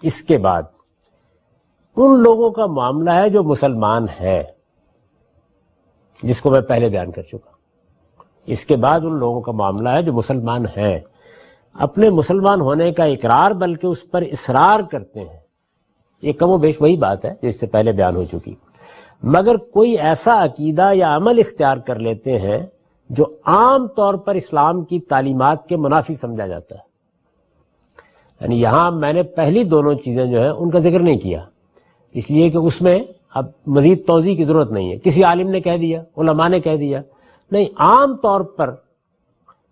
اس کے بعد ان لوگوں کا معاملہ ہے جو مسلمان ہیں، جس کو میں پہلے بیان کر چکا. اس کے بعد ان لوگوں کا معاملہ ہے جو مسلمان ہیں، اپنے مسلمان ہونے کا اقرار بلکہ اس پر اصرار کرتے ہیں. یہ کم و بیش وہی بات ہے جو اس سے پہلے بیان ہو چکی. مگر کوئی ایسا عقیدہ یا عمل اختیار کر لیتے ہیں جو عام طور پر اسلام کی تعلیمات کے منافی سمجھا جاتا ہے. یعنی یہاں میں نے پہلی دونوں چیزیں جو ہیں ان کا ذکر نہیں کیا، اس لیے کہ اس میں اب مزید توضیح کی ضرورت نہیں ہے. کسی عالم نے کہہ دیا، علماء نے کہہ دیا، نہیں، عام طور پر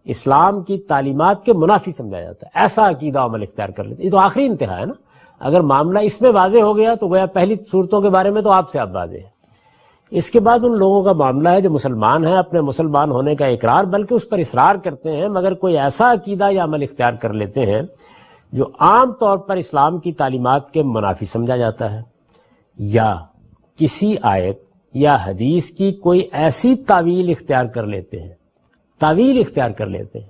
اسلام کی تعلیمات کے منافی سمجھا جاتا ہے، ایسا عقیدہ عمل اختیار کر لیتے. یہ تو آخری انتہا ہے نا. اگر معاملہ اس میں واضح ہو گیا تو گویا پہلی صورتوں کے بارے میں تو آپ سے اب واضح ہے. اس کے بعد ان لوگوں کا معاملہ ہے جو مسلمان ہیں، اپنے مسلمان ہونے کا اقرار بلکہ اس پر اصرار کرتے ہیں، مگر کوئی ایسا عقیدہ یا عمل اختیار کر لیتے ہیں جو عام طور پر اسلام کی تعلیمات کے منافی سمجھا جاتا ہے، یا کسی آیت یا حدیث کی کوئی ایسی تعویل اختیار کر لیتے ہیں. تعویل اختیار کر لیتے ہیں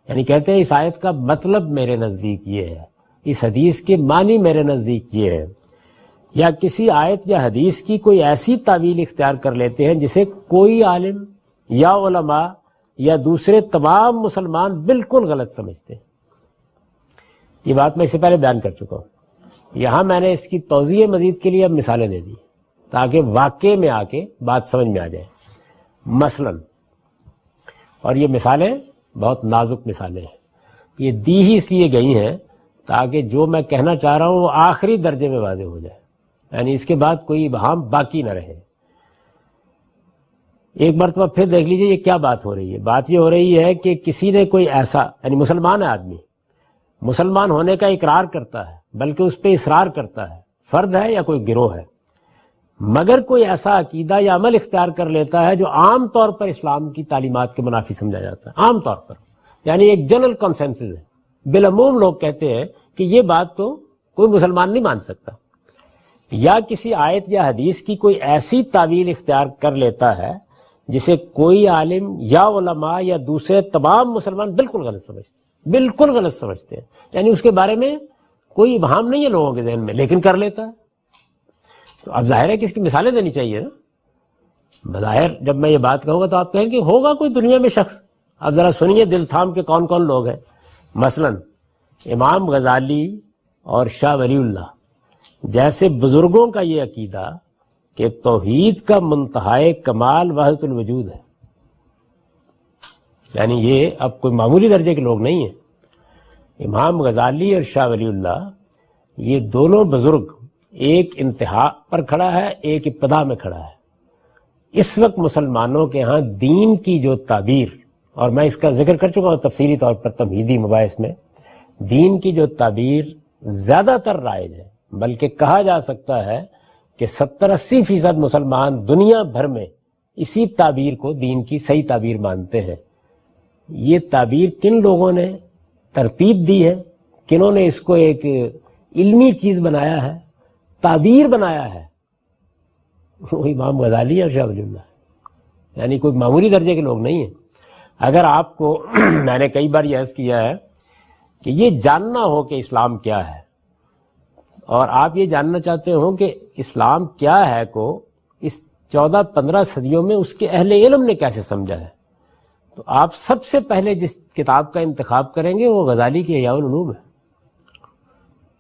یعنی کہتے ہیں اس آیت کا مطلب میرے نزدیک یہ ہے، اس حدیث کے معنی میرے نزدیک یہ ہے، یا کسی آیت یا حدیث کی کوئی ایسی تعویل اختیار کر لیتے ہیں جسے کوئی عالم یا علماء یا دوسرے تمام مسلمان بالکل غلط سمجھتے ہیں. یہ بات میں اس سے پہلے بیان کر چکا ہوں. یہاں میں نے اس کی توضیح مزید کے لیے اب مثالیں دے دی تاکہ واقعے میں آ کے بات سمجھ میں آ جائے. مثلا، اور یہ مثالیں بہت نازک مثالیں ہیں، یہ دی ہی اس لیے گئی ہیں تاکہ جو میں کہنا چاہ رہا ہوں وہ آخری درجے میں واضح ہو جائے، یعنی اس کے بعد کوئی ابہام باقی نہ رہے. ایک مرتبہ پھر دیکھ لیجئے یہ کیا بات ہو رہی ہے. بات یہ ہو رہی ہے کہ کسی نے کوئی ایسا، یعنی مسلمان ہے آدمی، مسلمان ہونے کا اقرار کرتا ہے بلکہ اس پہ اصرار کرتا ہے، فرد ہے یا کوئی گروہ ہے، مگر کوئی ایسا عقیدہ یا عمل اختیار کر لیتا ہے جو عام طور پر اسلام کی تعلیمات کے منافی سمجھا جاتا ہے. عام طور پر یعنی ایک جنرل کنسنسس ہے، بالعموم لوگ کہتے ہیں کہ یہ بات تو کوئی مسلمان نہیں مان سکتا. یا کسی آیت یا حدیث کی کوئی ایسی تعویل اختیار کر لیتا ہے جسے کوئی عالم یا علماء یا دوسرے تمام مسلمان بالکل غلط سمجھتے ہیں، یعنی اس کے بارے میں کوئی ابہام نہیں ہے لوگوں کے ذہن میں، لیکن کر لیتا ہے. تو اب ظاہر ہے کہ اس کی مثالیں دینی چاہیے نا. بظاہر جب میں یہ بات کہوں گا تو آپ کہیں کہ ہوگا کوئی دنیا میں شخص. اب ذرا سنیے دل تھام کے کون کون لوگ ہیں. مثلا امام غزالی اور شاہ ولی اللہ جیسے بزرگوں کا یہ عقیدہ کہ توحید کا منتہائے کمال وحدت الوجود ہے، یعنی یہ اب کوئی معمولی درجے کے لوگ نہیں ہیں. امام غزالی اور شاہ ولی اللہ یہ دونوں بزرگ ایک انتہا پر کھڑا ہے، ایک ابتدا میں کھڑا ہے. اس وقت مسلمانوں کے ہاں دین کی جو تعبیر، اور میں اس کا ذکر کر چکا ہوں تفصیلی طور پر تمہیدی مباحث میں، دین کی جو تعبیر زیادہ تر رائج ہے، بلکہ کہا جا سکتا ہے کہ 70-80% مسلمان دنیا بھر میں اسی تعبیر کو دین کی صحیح تعبیر مانتے ہیں. یہ تعبیر کن لوگوں نے ترتیب دی ہے، کنہوں نے اس کو ایک علمی چیز بنایا ہے، تعبیر بنایا ہے، وہ امام غزالی اور شاہ ولی اللہ ہے. یعنی کوئی معمولی درجے کے لوگ نہیں ہیں. اگر آپ کو میں نے کئی بار یہ عرض کیا ہے کہ یہ جاننا ہو کہ اسلام کیا ہے، اور آپ یہ جاننا چاہتے ہوں کہ اسلام کیا ہے کو اس 14-15 صدیوں میں اس کے اہل علم نے کیسے سمجھا ہے، تو آپ سب سے پہلے جس کتاب کا انتخاب کریں گے وہ غزالی کی احیاء العلوم ہے،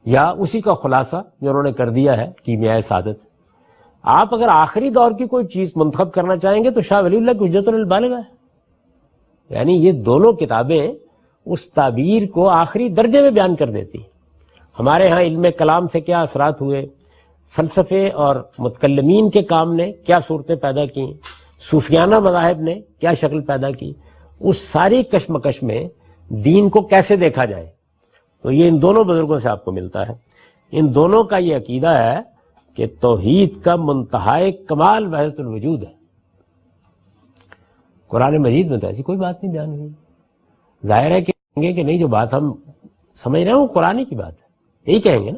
یا اسی کا خلاصہ جو انہوں نے کر دیا ہے کیمیائے سعادت. آپ اگر آخری دور کی کوئی چیز منتخب کرنا چاہیں گے تو شاہ ولی اللہ کی حجت البالغہ ہے. یعنی یہ دونوں کتابیں اس تعبیر کو آخری درجے میں بیان کر دیتی. ہمارے ہاں علم کلام سے کیا اثرات ہوئے، فلسفے اور متکلمین کے کام نے کیا صورتیں پیدا کی، صوفیانہ مذاہب نے کیا شکل پیدا کی، اس ساری کشمکش میں دین کو کیسے دیکھا جائے، تو یہ ان دونوں بزرگوں سے آپ کو ملتا ہے. ان دونوں کا یہ عقیدہ ہے کہ توحید کا منتہائے کمال وحدت الوجود ہے. قرآن مجید میں تو ایسی کوئی بات نہیں بیان ہوئی. ظاہر ہے کہ کہیں گے کہ نہیں، جو بات ہم سمجھ رہے ہیں وہ قرآن کی بات ہے، یہی کہیں گے نا.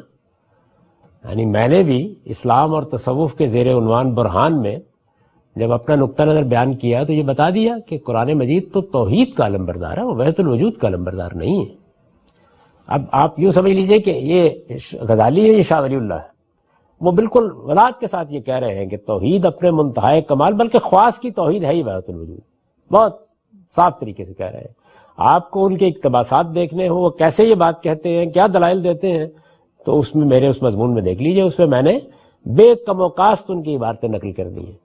یعنی میں نے بھی اسلام اور تصوف کے زیر عنوان برہان میں جب اپنا نقطہ نظر بیان کیا تو یہ بتا دیا کہ قرآن مجید تو توحید کا علم بردار ہے، وہ وحدت الوجود کا علم بردار نہیں ہے. اب آپ یوں سمجھ لیجئے کہ یہ غزالی ہے، یہ شاہ ولی اللہ ہے، وہ بالکل وضاحت کے ساتھ یہ کہہ رہے ہیں کہ توحید اپنے منتہائے کمال، بلکہ خواص کی توحید ہے ہی وحدت الوجود، بہت صاف طریقے سے کہہ رہے ہیں۔ آپ کو ان کے اقتباسات دیکھنے ہوں، وہ کیسے یہ بات کہتے ہیں، کیا دلائل دیتے ہیں، تو اس میں میرے اس مضمون میں دیکھ لیجئے، اس میں میں نے بے کم و کاست ان کی عبارتیں نقل کر دی ہیں،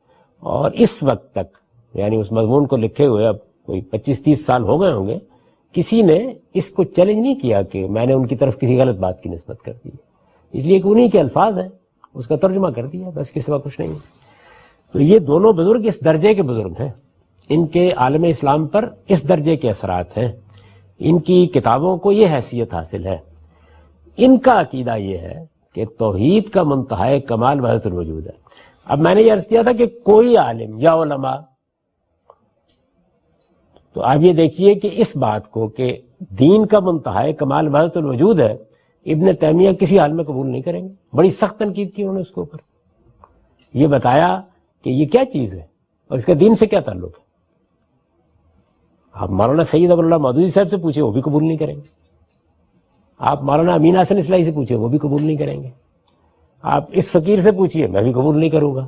اور اس وقت تک یعنی اس مضمون کو لکھے ہوئے اب کوئی 25-30 سال ہو گئے ہوں گے، کسی نے اس کو چیلنج نہیں کیا کہ میں نے ان کی طرف کسی غلط بات کی نسبت کر دی، اس لیے کہ انہی کے الفاظ ہیں، اس کا ترجمہ کر دیا، بس کے سوا کچھ نہیں۔ تو یہ دونوں بزرگ اس درجے کے بزرگ ہیں، ان کے عالم اسلام پر اس درجے کے اثرات ہیں، ان کی کتابوں کو یہ حیثیت حاصل ہے۔ ان کا عقیدہ یہ ہے کہ توحید کا منتہائے کمال وحدت الوجود ہے۔ اب میں نے یہ عرض کیا تھا کہ کوئی عالم یا علماء، تو آپ یہ دیکھیے کہ اس بات کو کہ دین کا منتہائے کمال وحدت الوجود ہے، ابن تیمیہ کسی حال میں قبول نہیں کریں گے، بڑی سخت تنقید کی انہوں نے اس کے اوپر، یہ بتایا کہ یہ کیا چیز ہے اور اس کا دین سے کیا تعلق ہے۔ آپ مولانا سید ابو اللہ مودودی صاحب سے پوچھیں، وہ بھی قبول نہیں کریں گے، آپ مولانا امین حسن اصلاحی سے پوچھیں، وہ بھی قبول نہیں کریں گے، آپ اس فقیر سے پوچھئے، میں بھی قبول نہیں کروں گا،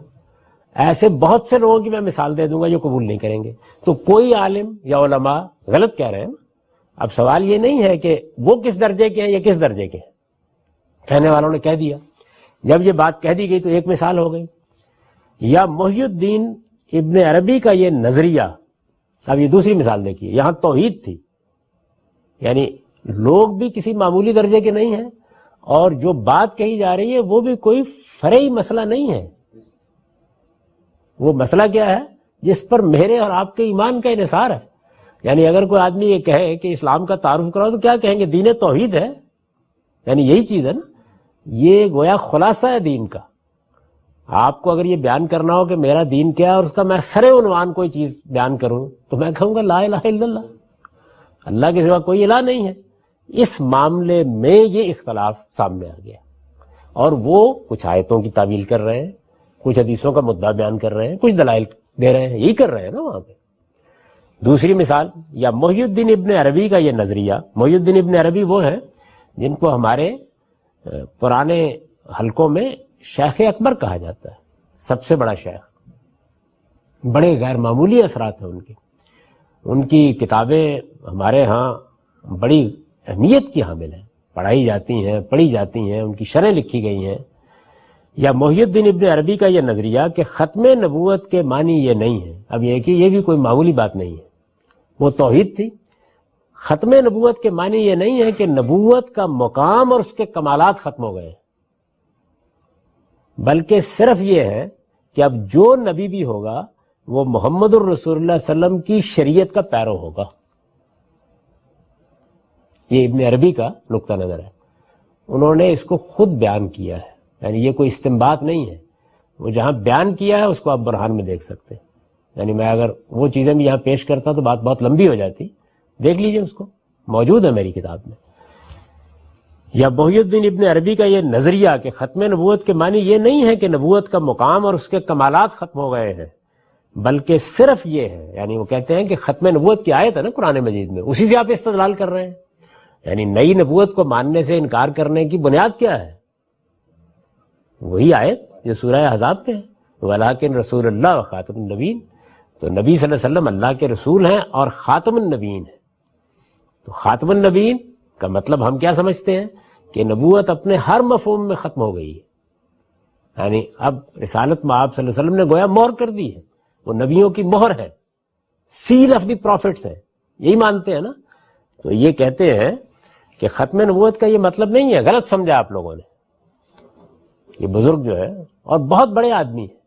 ایسے بہت سے لوگوں کی میں مثال دے دوں گا جو قبول نہیں کریں گے۔ تو کوئی عالم یا علماء غلط کہہ رہے ہیں نا۔ اب سوال یہ نہیں ہے کہ وہ کس درجے کے ہیں یا کس درجے کے ہیں، کہنے والوں نے کہہ دیا، جب یہ بات کہہ دی گئی تو ایک مثال ہو گئی۔ یا محی الدین ابن عربی کا یہ نظریہ، اب یہ دوسری مثال دیکھیے، یہاں توحید تھی، یعنی لوگ بھی کسی معمولی درجے کے نہیں ہیں، اور جو بات کہی جا رہی ہے وہ بھی کوئی فرعی مسئلہ نہیں ہے، وہ مسئلہ کیا ہے جس پر میرے اور آپ کے ایمان کا انحصار ہے۔ یعنی اگر کوئی آدمی یہ کہے کہ اسلام کا تعارف کراؤ تو کیا کہیں گے؟ دین توحید ہے، یعنی یہی چیز ہے نا، یہ گویا خلاصہ ہے دین کا۔ آپ کو اگر یہ بیان کرنا ہو کہ میرا دین کیا ہے اور اس کا میں سر عنوان کوئی چیز بیان کروں تو میں کہوں گا لا الہ الا اللہ، اللہ کے سوا کوئی الہ نہیں ہے۔ اس معاملے میں یہ اختلاف سامنے آ گیا، اور وہ کچھ آیتوں کی تعویل کر رہے ہیں، کچھ حدیثوں کا مدعا بیان کر رہے ہیں، کچھ دلائل دے رہے ہیں، یہی کر رہے ہیں نا وہاں پہ۔ دوسری مثال، یا محی الدین ابن عربی کا یہ نظریہ، محی الدین ابن عربی وہ ہیں جن کو ہمارے پرانے حلقوں میں شیخ اکبر کہا جاتا ہے، سب سے بڑا شیخ، بڑے غیر معمولی اثرات ہیں ان کی کتابیں ہمارے ہاں بڑی اہمیت کی حامل ہیں، پڑھائی جاتی ہیں، پڑھی جاتی ہیں، ان کی شرح لکھی گئی ہیں۔ یا محی الدین ابن عربی کا یہ نظریہ کہ ختم نبوت کے معنی یہ نہیں ہے، اب یہ کہ یہ بھی کوئی معمولی بات نہیں ہے، وہ توحید تھی۔ ختم نبوت کے معنی یہ نہیں ہے کہ نبوت کا مقام اور اس کے کمالات ختم ہو گئے، بلکہ صرف یہ ہے کہ اب جو نبی بھی ہوگا وہ محمد الرسول اللہ صلی اللہ علیہ وسلم کی شریعت کا پیرو ہوگا۔ یہ ابن عربی کا نقطہ نظر ہے، انہوں نے اس کو خود بیان کیا ہے، یعنی یہ کوئی استنباط نہیں ہے، وہ جہاں بیان کیا ہے اس کو آپ برہان میں دیکھ سکتے ہیں۔ یعنی میں اگر وہ چیزیں بھی یہاں پیش کرتا تو بات بہت لمبی ہو جاتی، دیکھ لیجئے، اس کو موجود ہے میری کتاب میں۔ یا محی الدین ابن عربی کا یہ نظریہ کہ ختم نبوت کے معنی یہ نہیں ہے کہ نبوت کا مقام اور اس کے کمالات ختم ہو گئے ہیں، بلکہ صرف یہ ہے، یعنی وہ کہتے ہیں کہ ختم نبوت کی آیت ہے نا قرآن مجید میں، اسی سے آپ استدلال کر رہے ہیں، یعنی نئی نبوت کو ماننے سے انکار کرنے کی بنیاد کیا ہے؟ وہی آیت جو سورہ احزاب پہ ہے، وَلَٰكِن رسول اللہ وخاتم النبیین، تو نبی صلی اللہ علیہ وسلم اللہ کے رسول ہیں اور خاتم النبیین ہیں۔ تو خاتم النبیین کا مطلب ہم کیا سمجھتے ہیں کہ نبوت اپنے ہر مفہوم میں ختم ہو گئی ہے، یعنی اب رسالت میں آپ صلی اللہ علیہ وسلم نے گویا مہر کر دی ہے، وہ نبیوں کی مہر ہے، سیل آف دی پروفٹس ہے، یہی مانتے ہیں نا۔ تو یہ کہتے ہیں کہ ختم نبوت کا یہ مطلب نہیں ہے، غلط سمجھا آپ لوگوں نے۔ یہ بزرگ جو ہے اور بہت بڑے آدمی ہیں،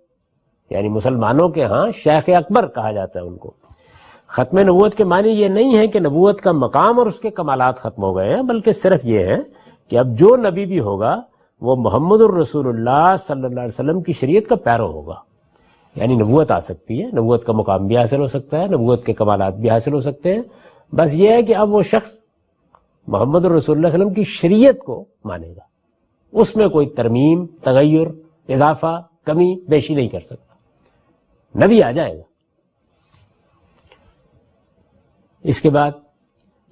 یعنی مسلمانوں کے ہاں شیخ اکبر کہا جاتا ہے ان کو۔ ختم نبوت کے معنی یہ نہیں ہے کہ نبوت کا مقام اور اس کے کمالات ختم ہو گئے ہیں، بلکہ صرف یہ ہے کہ اب جو نبی بھی ہوگا وہ محمد الرسول اللہ صلی اللہ علیہ وسلم کی شریعت کا پیرو ہوگا، یعنی نبوت آ سکتی ہے، نبوت کا مقام بھی حاصل ہو سکتا ہے، نبوت کے کمالات بھی حاصل ہو سکتے ہیں، بس یہ ہے کہ اب وہ شخص محمد الرسول اللہ صلی اللہ علیہ وسلم کی شریعت کو مانے گا، اس میں کوئی ترمیم، تغیر، اضافہ، کمی بیشی نہیں کر سکتا، نبی آ جائے گا۔ اس کے بعد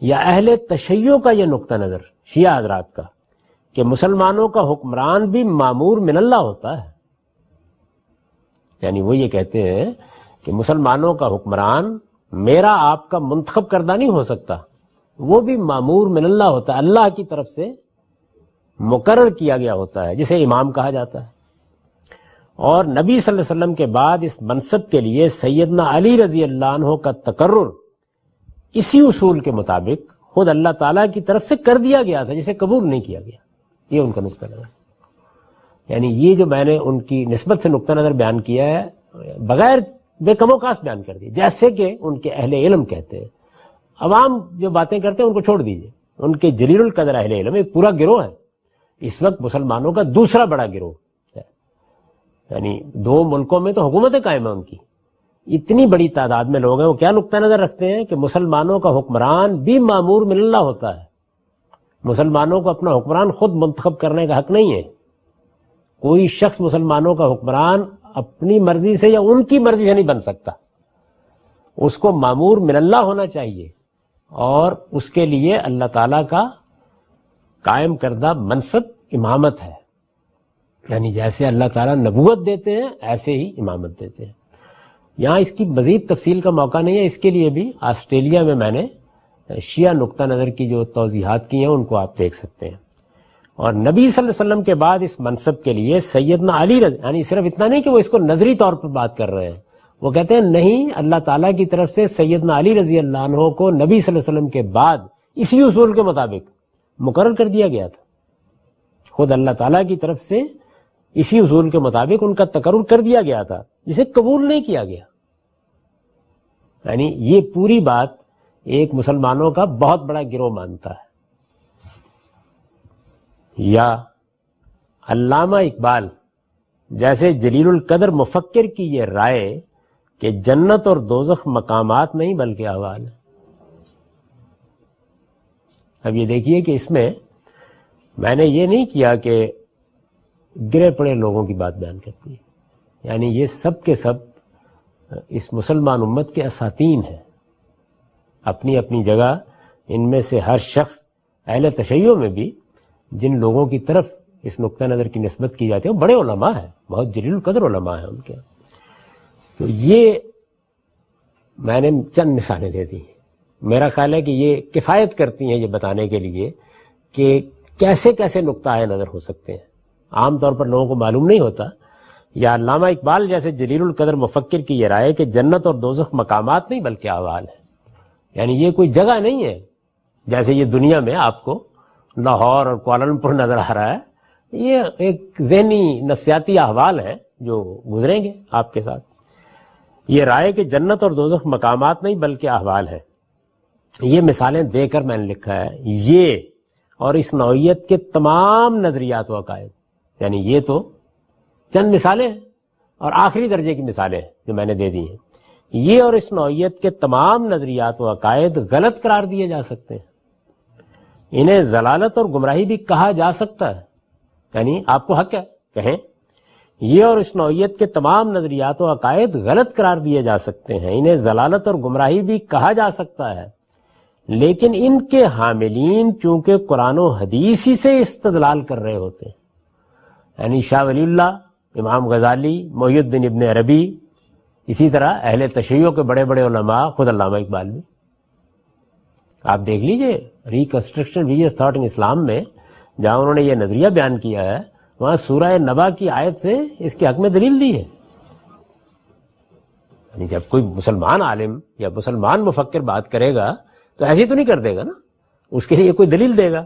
یا اہل تشیع کا یہ نقطہ نظر شیعہ حضرات کا کہ مسلمانوں کا حکمران بھی مامور من اللہ ہوتا ہے، یعنی وہ یہ کہتے ہیں کہ مسلمانوں کا حکمران میرا آپ کا منتخب کردہ نہیں ہو سکتا، وہ بھی مامور من اللہ ہوتا ہے، اللہ کی طرف سے مقرر کیا گیا ہوتا ہے، جسے امام کہا جاتا ہے۔ اور نبی صلی اللہ علیہ وسلم کے بعد اس منصب کے لیے سیدنا علی رضی اللہ عنہ کا تقرر اسی اصول کے مطابق خود اللہ تعالیٰ کی طرف سے کر دیا گیا تھا، جسے قبول نہیں کیا گیا۔ یہ ان کا نقطہ نظر، یعنی یہ جو میں نے ان کی نسبت سے نقطہ نظر بیان کیا ہے بغیر بے کم و کاس بیان کر دی، جیسے کہ ان کے اہل علم کہتے ہیں۔ عوام جو باتیں کرتے ہیں ان کو چھوڑ دیجئے، ان کے جلیل القدر اہل علم ایک پورا گروہ ہے، اس وقت مسلمانوں کا دوسرا بڑا گروہ ہے، یعنی 2 ملکوں میں تو حکومتیں قائم ہیں ان کی، اتنی بڑی تعداد میں لوگ ہیں۔ وہ کیا نقطہ نظر رکھتے ہیں کہ مسلمانوں کا حکمران بھی مامور من اللہ ہوتا ہے، مسلمانوں کو اپنا حکمران خود منتخب کرنے کا حق نہیں ہے، کوئی شخص مسلمانوں کا حکمران اپنی مرضی سے یا ان کی مرضی سے نہیں بن سکتا، اس کو مامور من اللہ ہونا چاہیے، اور اس کے لیے اللہ تعالیٰ کا قائم کردہ منصب امامت ہے، یعنی جیسے اللہ تعالیٰ نبوت دیتے ہیں ایسے ہی امامت دیتے ہیں۔ یہاں اس کی مزید تفصیل کا موقع نہیں ہے، اس کے لیے بھی آسٹریلیا میں نے شیعہ نقطہ نظر کی جو توضیحات کی ہیں ان کو آپ دیکھ سکتے ہیں۔ اور نبی صلی اللہ علیہ وسلم کے بعد اس منصب کے لیے سیدنا علی رضی، یعنی صرف اتنا نہیں کہ وہ اس کو نظری طور پر بات کر رہے ہیں، وہ کہتے ہیں نہیں، اللہ تعالیٰ کی طرف سے سیدنا علی رضی اللہ عنہ کو نبی صلی اللہ علیہ وسلم کے بعد اسی اصول کے مطابق مقرر کر دیا گیا تھا، خود اللہ تعالیٰ کی طرف سے اسی اصول کے مطابق ان کا تقرر کر دیا گیا تھا، جسے قبول نہیں کیا گیا۔ یعنی یہ پوری بات ایک مسلمانوں کا بہت بڑا گروہ مانتا ہے۔ یا علامہ اقبال جیسے جلیل القدر مفکر کی یہ رائے کہ جنت اور دوزخ مقامات نہیں بلکہ احوال ہیں۔ اب یہ دیکھیے کہ اس میں نے یہ نہیں کیا کہ گرے پڑے لوگوں کی بات بیان کرتی ہے، یعنی یہ سب کے سب اس مسلمان امت کے اساتین ہیں، اپنی اپنی جگہ ان میں سے ہر شخص اہل تشیع میں بھی جن لوگوں کی طرف اس نقطہ نظر کی نسبت کی جاتی ہے وہ بڑے علماء ہیں، بہت جلیل القدر علماء ہیں ان کے۔ تو یہ میں نے چند مثالیں دے دی، میرا خیال ہے کہ یہ کفایت کرتی ہیں یہ بتانے کے لیے کہ کیسے کیسے نقطہ نظر ہو سکتے ہیں، عام طور پر لوگوں کو معلوم نہیں ہوتا۔ یا علامہ اقبال جیسے جلیل القدر مفکر کی یہ رائے کہ جنت اور دوزخ مقامات نہیں بلکہ احوال ہیں، یعنی یہ کوئی جگہ نہیں ہے جیسے یہ دنیا میں آپ کو لاہور اور کوالالمپور نظر آ رہا ہے، یہ ایک ذہنی نفسیاتی احوال ہیں جو گزریں گے آپ کے ساتھ۔ یہ رائے کہ جنت اور دوزخ مقامات نہیں بلکہ احوال ہیں، یہ مثالیں دے کر میں نے لکھا ہے یہ اور اس نوعیت کے تمام نظریات و عقائد، یعنی یہ تو چند مثالیں ہیں اور آخری درجے کی مثالیں ہیں جو میں نے دے دی ہیں، یہ اور اس نوعیت کے تمام نظریات و عقائد غلط قرار دیے جا سکتے ہیں، انہیں ضلالت اور گمراہی بھی کہا جا سکتا ہے، یعنی آپ کو حق ہے کہیں یہ اور اس نوعیت کے تمام نظریات و عقائد غلط قرار دیے جا سکتے ہیں، انہیں ضلالت اور گمراہی بھی کہا جا سکتا ہے، لیکن ان کے حاملین چونکہ قرآن و حدیث ہی سے استدلال کر رہے ہوتے ہیں، یعنی شاہ ولی اللہ، امام غزالی، محی الدین ابن عربی، اسی طرح اہل تشیع کے بڑے بڑے علماء، خود علامہ اقبال بھی۔ آپ دیکھ لیجئے ریکنسٹرکشن ریلیجیس تھاٹ ان اسلام میں جہاں انہوں نے یہ نظریہ بیان کیا ہے، وہاں سورہ نبا کی آیت سے اس کے حق میں دلیل دی ہے۔ یعنی جب کوئی مسلمان عالم یا مسلمان مفکر بات کرے گا تو ایسے تو نہیں کر دے گا نا، اس کے لیے کوئی دلیل دے گا۔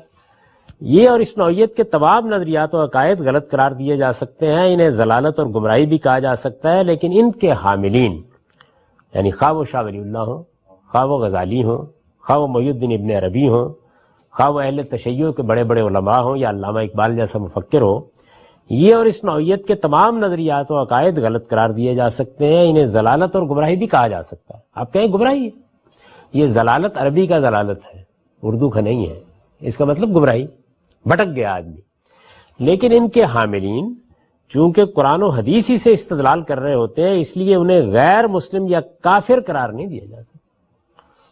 یہ اور اس نوعیت کے تمام نظریات و عقائد غلط قرار دیے جا سکتے ہیں، انہیں ضلالت اور گمراہی بھی کہا جا سکتا ہے، لیکن ان کے حاملین یعنی خواہ وہ شاہ ولی اللہ ہوں، خواہ وہ غزالی ہوں، خواہ وہ محی الدین ابن عربی ہوں، خواہ وہ اہل تشیع کے بڑے بڑے علماء ہوں یا علامہ اقبال جیسا مفکر ہو، یہ اور اس نوعیت کے تمام نظریات و عقائد غلط قرار دیے جا سکتے ہیں، انہیں ضلالت اور گمراہی بھی کہا جا سکتا ہے۔ آپ کہیں گمراہی ہے، یہ ضلالت عربی کا ضلالت ہے، اردو کا نہیں ہے، اس کا مطلب گمراہی، بھٹک گیا آدمی۔ لیکن ان کے حاملین چونکہ قرآن و حدیث ہی سے استدلال کر رہے ہوتے ہیں، اس لیے انہیں غیر مسلم یا کافر قرار نہیں دیا جا سکتا۔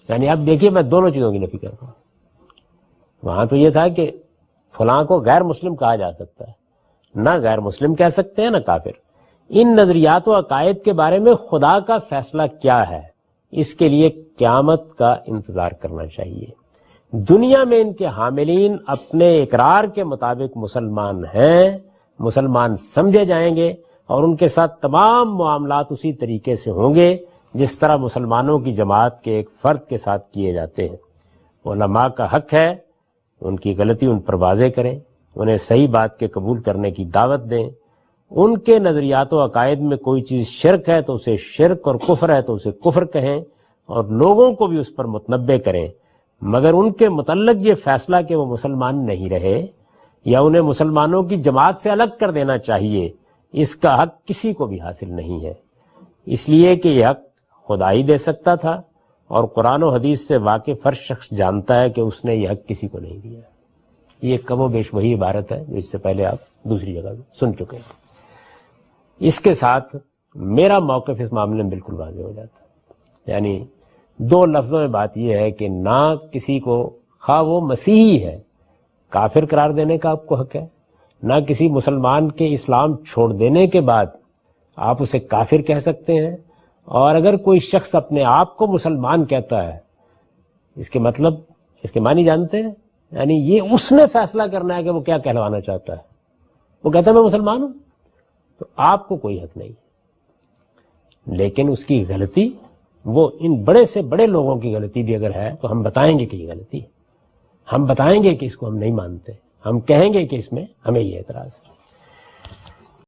یعنی اب دیکھیے میں دونوں چیزوں کی نفی کر رہا ہوں. وہاں تو یہ تھا کہ فلاں کو غیر مسلم کہا جا سکتا ہے، نہ غیر مسلم کہہ سکتے ہیں نہ کافر. ان نظریات و عقائد کے بارے میں خدا کا فیصلہ کیا ہے، اس کے لیے قیامت کا انتظار کرنا چاہیے. دنیا میں ان کے حاملین اپنے اقرار کے مطابق مسلمان ہیں، مسلمان سمجھے جائیں گے، اور ان کے ساتھ تمام معاملات اسی طریقے سے ہوں گے جس طرح مسلمانوں کی جماعت کے ایک فرد کے ساتھ کیے جاتے ہیں. علماء کا حق ہے ان کی غلطی ان پر واضح کریں، انہیں صحیح بات کے قبول کرنے کی دعوت دیں. ان کے نظریات و عقائد میں کوئی چیز شرک ہے تو اسے شرک، اور کفر ہے تو اسے کفر کہیں، اور لوگوں کو بھی اس پر متنبع کریں. مگر ان کے متعلق یہ فیصلہ کہ وہ مسلمان نہیں رہے یا انہیں مسلمانوں کی جماعت سے الگ کر دینا چاہیے، اس کا حق کسی کو بھی حاصل نہیں ہے، اس لیے کہ یہ حق خدا ہی دے سکتا تھا، اور قرآن و حدیث سے واقف ہر شخص جانتا ہے کہ اس نے یہ حق کسی کو نہیں دیا. یہ کم و بیش وہی عبارت ہے جو اس سے پہلے آپ دوسری جگہ سن چکے ہیں. اس کے ساتھ میرا موقف اس معاملے میں بالکل واضح ہو جاتا ہے. یعنی دو لفظوں میں بات یہ ہے کہ نہ کسی کو، خواہ وہ مسیحی ہے، کافر قرار دینے کا آپ کو حق ہے، نہ کسی مسلمان کے اسلام چھوڑ دینے کے بعد آپ اسے کافر کہہ سکتے ہیں. اور اگر کوئی شخص اپنے آپ کو مسلمان کہتا ہے، اس کے مطلب، اس کے معنی جانتے ہیں؟ یعنی یہ اس نے فیصلہ کرنا ہے کہ وہ کیا کہلوانا چاہتا ہے. وہ کہتا ہے میں مسلمان ہوں، تو آپ کو کوئی حق نہیں. لیکن اس کی غلطی، وہ ان بڑے سے بڑے لوگوں کی غلطی بھی اگر ہے تو ہم بتائیں گے کہ یہ غلطی ہے، ہم بتائیں گے کہ اس کو ہم نہیں مانتے، ہم کہیں گے کہ اس میں ہمیں یہ اعتراض ہے.